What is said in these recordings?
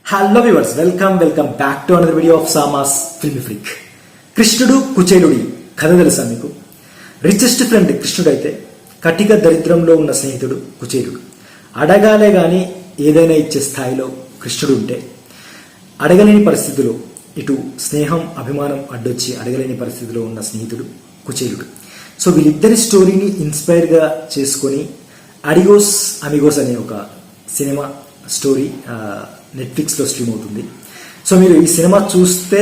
Hello viewers, welcome back to another video of Samas film freak. కృష్ణుడు కుచేలుడి కథ తెలుసా మీకు? రిచెస్ట్ ఫ్రెండ్ కృష్ణుడు అయితే కటిక దరిద్రంలో ఉన్న స్నేహితుడు కుచేలుడు. అడగాలే గాని ఏదైనా ఇచ్చే స్థాయిలో కృష్ణుడు ఉంటే, అడగలేని పరిస్థితిలో ఇటు స్నేహం అభిమానం అడ్డొచ్చి అడగలేని పరిస్థితిలో ఉన్న స్నేహితుడు కుచేలుడు. సో వీళ్ళిద్దరి స్టోరీని ఇన్స్పైర్గా చేసుకొని అడిగోస్ అమిగోస్ అనే ఒక సినిమా స్టోరీ నెట్ఫ్లిక్స్లో స్ట్రీమ్ అవుతుంది. సో మీరు ఈ సినిమా చూస్తే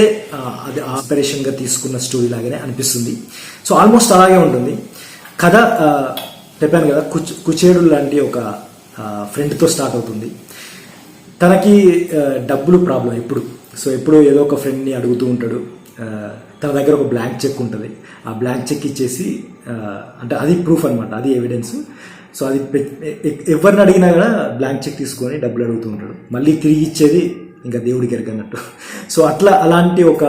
అది ఆస్పిరేషన్గా తీసుకున్న స్టోరీ లాగానే అనిపిస్తుంది. సో ఆల్మోస్ట్ అలాగే ఉంటుంది కథ. చెప్పాను కదా, కుచేలుడు లాంటి ఒక ఫ్రెండ్తో స్టార్ట్ అవుతుంది. తనకి డబ్బులు ప్రాబ్లం ఎప్పుడు ఏదో ఒక ఫ్రెండ్ని అడుగుతూ ఉంటాడు. తన దగ్గర ఒక బ్లాంక్ చెక్ ఉంటుంది. ఆ బ్లాంక్ చెక్ ఇచ్చేసి, అంటే అది ప్రూఫ్ అనమాట, అది ఎవిడెన్స్. సో అది ఎవరిని అడిగినా కూడా బ్లాంక్ చెక్ తీసుకొని డబ్బులు అడుగుతూ ఉంటాడు. మళ్ళీ తిరిగి ఇచ్చేది ఇంకా దేవుడికి ఎరగన్నట్టు. సో అలాంటి ఒక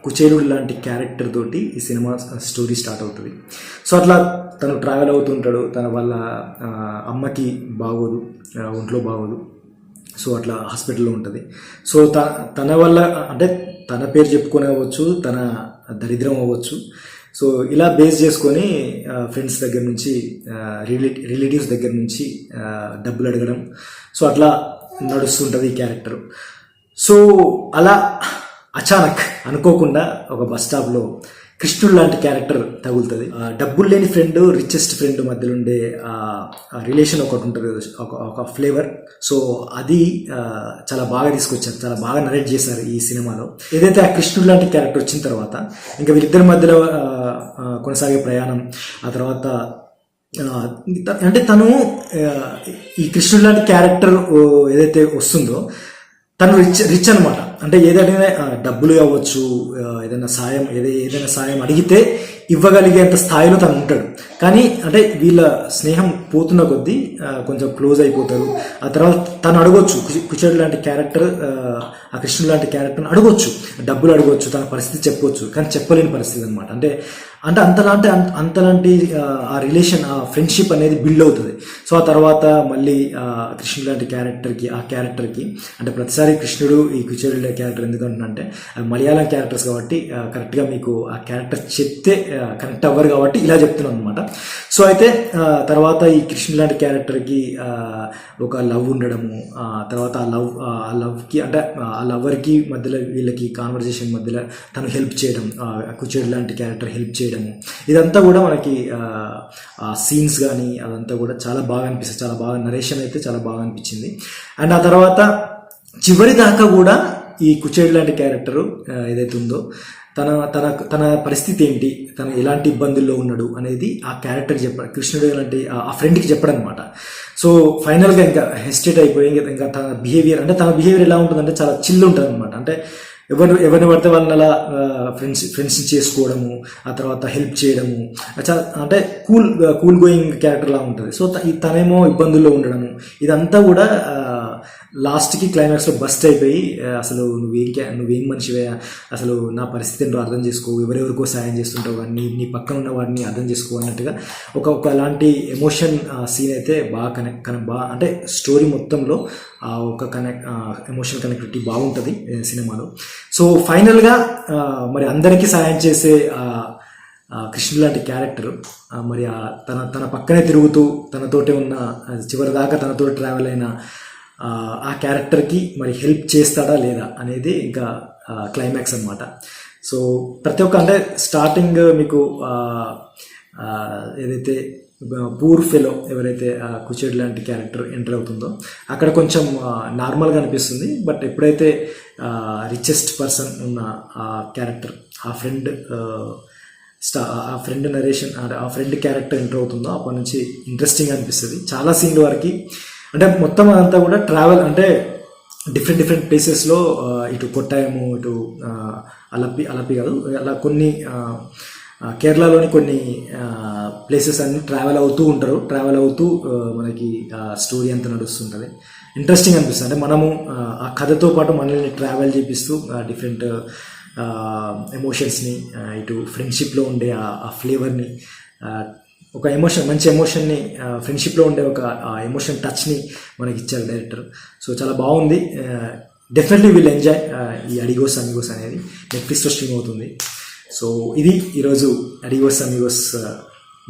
కుచేలుడు లాంటి క్యారెక్టర్ తోటి ఈ సినిమా స్టోరీ స్టార్ట్ అవుతుంది. సో అట్లా తను ట్రావెల్ అవుతుంటాడు. తన వల్ల అమ్మకి బాగోదు, ఒంట్లో బాగోదు. సో అట్లా హాస్పిటల్లో ఉంటుంది. సో తన వల్ల, అంటే తన పేరు చెప్పుకొని అవ్వచ్చు, తన దరిద్రం అవ్వచ్చు. సో ఇలా బేస్ చేసుకొని ఫ్రెండ్స్ దగ్గర నుంచి, రిలేటివ్స్ దగ్గర నుంచి డబ్బులు అడగడం. సో అట్లా నడుస్తుంటుంది ఈ క్యారెక్టర్. సో అలా అచానక్ అనుకోకుండా ఒక బస్ స్టాప్లో కృష్ణుడు లాంటి క్యారెక్టర్ తగులుతుంది. డబ్బులు లేని ఫ్రెండ్, రిచెస్ట్ ఫ్రెండ్ మధ్యలో ఉండే రిలేషన్ ఒకటి ఉంటుంది, ఒక ఫ్లేవర్. సో అది చాలా బాగా తీసుకొచ్చారు, చాలా బాగా నరేట్ చేశారు ఈ సినిమాలో. ఏదైతే ఆ కృష్ణుడు లాంటి క్యారెక్టర్ వచ్చిన తర్వాత ఇంకా వీళ్ళిద్దరి మధ్యలో కొనసాగే ప్రయాణం, ఆ తర్వాత అంటే తను ఈ కృష్ణుడు లాంటి క్యారెక్టర్ ఏదైతే వస్తుందో తను రిచ్ అనమాట. అంటే ఏదైనా డబ్బులు అవ్వచ్చు, ఏదైనా సాయం అడిగితే ఇవ్వగలిగేంత స్థాయిలో తను ఉంటాడు. కానీ అంటే వీళ్ళ స్నేహం పోతున్న కొద్దీ కొంచెం క్లోజ్ అయిపోతారు. ఆ తర్వాత తను అడగొచ్చు, కుచేలుడు లాంటి క్యారెక్టర్ ఆ కృష్ణుడు లాంటి క్యారెక్టర్ని అడగొచ్చు, డబ్బులు అడగొచ్చు, తన పరిస్థితి చెప్పొచ్చు. కానీ చెప్పలేని పరిస్థితి అనమాట. అంటే అంతలాంటి ఆ రిలేషన్, ఆ ఫ్రెండ్షిప్ అనేది బిల్డ్ అవుతుంది. సో ఆ తర్వాత మళ్ళీ కృష్ణుడు లాంటి క్యారెక్టర్కి అంటే ప్రతిసారి కృష్ణుడు ఈ కుచేలుడు క్యారెక్టర్ ఎందుకంటున్నంటే అవి మలయాళం క్యారెక్టర్స్ కాబట్టి కరెక్ట్గా మీకు ఆ క్యారెక్టర్ చెప్తే కనెక్ట్ అవ్వరు కాబట్టి ఇలా చెప్తున్నాను అనమాట. సో అయితే తర్వాత ఈ కృష్ణుడు లాంటి క్యారెక్టర్కి ఒక లవ్ ఉండడము, తర్వాత ఆ లవ్కి అంటే ఆ లవర్కి మధ్యలో వీళ్ళకి కాన్వర్జేషన్ మధ్యలో తను హెల్ప్ చేయడం, కుచేలుడు లాంటి క్యారెక్టర్ హెల్ప్ చేయడము, ఇదంతా కూడా మనకి ఆ సీన్స్ కానీ అదంతా కూడా చాలా బాగా అనిపిస్తుంది. చాలా బాగా నరేషన్ అయితే చాలా బాగా అనిపించింది. అండ్ ఆ తర్వాత చివరి దాకా కూడా ఈ కుచేలుడు లాంటి క్యారెక్టరు ఏదైతే ఉందో తన పరిస్థితి ఏంటి, తను ఎలాంటి ఇబ్బందుల్లో ఉన్నాడు అనేది ఆ క్యారెక్టర్ చెప్పాడు, కృష్ణుడు ఎలాంటి ఆ ఫ్రెండ్కి చెప్పడం అనమాట. సో ఫైనల్గా ఇంకా హెసిటేట్ అయిపోయి ఇంకా తన బిహేవియర్ ఎలా ఉంటుందంటే చాలా చిల్ ఉంటుంది అనమాట. అంటే ఎవరిని పడితే వాళ్ళని అలా ఫ్రెండ్స్ చేసుకోవడము, ఆ తర్వాత హెల్ప్ చేయడము, అంటే కూల్ గోయింగ్ క్యారెక్టర్ లా ఉంటుంది. సో తనేమో ఇబ్బందుల్లో ఉండడము, ఇదంతా కూడా లాస్ట్కి క్లైమాక్స్లో బస్ట్ అయిపోయి అసలు నువ్వేం మనిషివే, అసలు నా పరిస్థితి ఏంటో అర్థం చేసుకో, ఎవరెవరికో సాయం చేస్తుంటావు కానీ నీ పక్కన ఉన్న వాడిని అర్థం చేసుకో అన్నట్టుగా ఒక అలాంటి ఎమోషన్ సీన్ అయితే బాగా బాగా అంటే స్టోరీ మొత్తంలో ఒక ఎమోషనల్ కనెక్టివిటీ బాగుంటుంది సినిమాలో. సో ఫైనల్గా మరి అందరికీ సాయం చేసే కృష్ణుడు లాంటి క్యారెక్టర్ మరి తన పక్కనే తిరుగుతూ తనతోటే ఉన్న చివరి దాకా తనతో ట్రావెల్ అయిన ఆ క్యారెక్టర్కి మరి హెల్ప్ చేస్తాడా లేదా అనేది ఇంకా క్లైమాక్స్ అనమాట. సో ప్రతి ఒక్క అంటే స్టార్టింగ్ మీకు ఏదైతే పూర్ ఫెలో ఎవరైతే కుచేలుడు లాంటి క్యారెక్టర్ ఎంటర్ అవుతుందో అక్కడ కొంచెం నార్మల్గా అనిపిస్తుంది. బట్ ఎప్పుడైతే రిచెస్ట్ పర్సన్ ఉన్న ఆ క్యారెక్టర్, ఆ ఫ్రెండ్ నరేషన్, ఆ ఫ్రెండ్ క్యారెక్టర్ ఎంటర్ అవుతుందో అప్పటి నుంచి ఇంట్రెస్టింగ్ అనిపిస్తుంది. చాలా సీన్ల వరకు అంటే మొత్తం అదంతా కూడా ట్రావెల్ అంటే డిఫరెంట్ ప్లేసెస్లో, ఇటు కొట్టాయము, ఇటు అలపి కాదు, అలా కొన్ని కేరళలోని కొన్ని ప్లేసెస్ అన్ని ట్రావెల్ అవుతూ మనకి స్టోరీ అంతా నడుస్తుంటుంది. ఇంట్రెస్టింగ్ అనిపిస్తుంది. అంటే మనము ఆ కథతో పాటు మనల్ని ట్రావెల్ చేపిస్తూ డిఫరెంట్ ఎమోషన్స్ని, ఇటు ఫ్రెండ్షిప్లో ఉండే ఆ ఫ్లేవర్ని, ఒక మంచి ఎమోషన్ని, ఫ్రెండ్షిప్లో ఉండే ఒక ఎమోషన్ టచ్ని మనకి ఇచ్చారు డైరెక్టర్. సో చాలా బాగుంది. డెఫినెట్లీ విల్ ఎంజాయ్ ఈ అడిగోస్ అమిగోస్ అనేది నెట్ఫ్లిక్స్లో స్ట్రీమ్ అవుతుంది. సో ఇది ఈరోజు అడిగోస్ అమిగోస్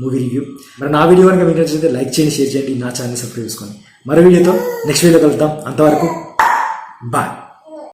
మూవీ రివ్యూ. మరి నా వీడియో కనుక మీకు నచ్చితే లైక్ చేయండి, షేర్ చేయండి, నా ఛానల్ సబ్స్క్రైబ్ చేసుకోండి. మరో వీడియోతో నెక్స్ట్ వీడియో కలుద్దాం. అంతవరకు బాయ్.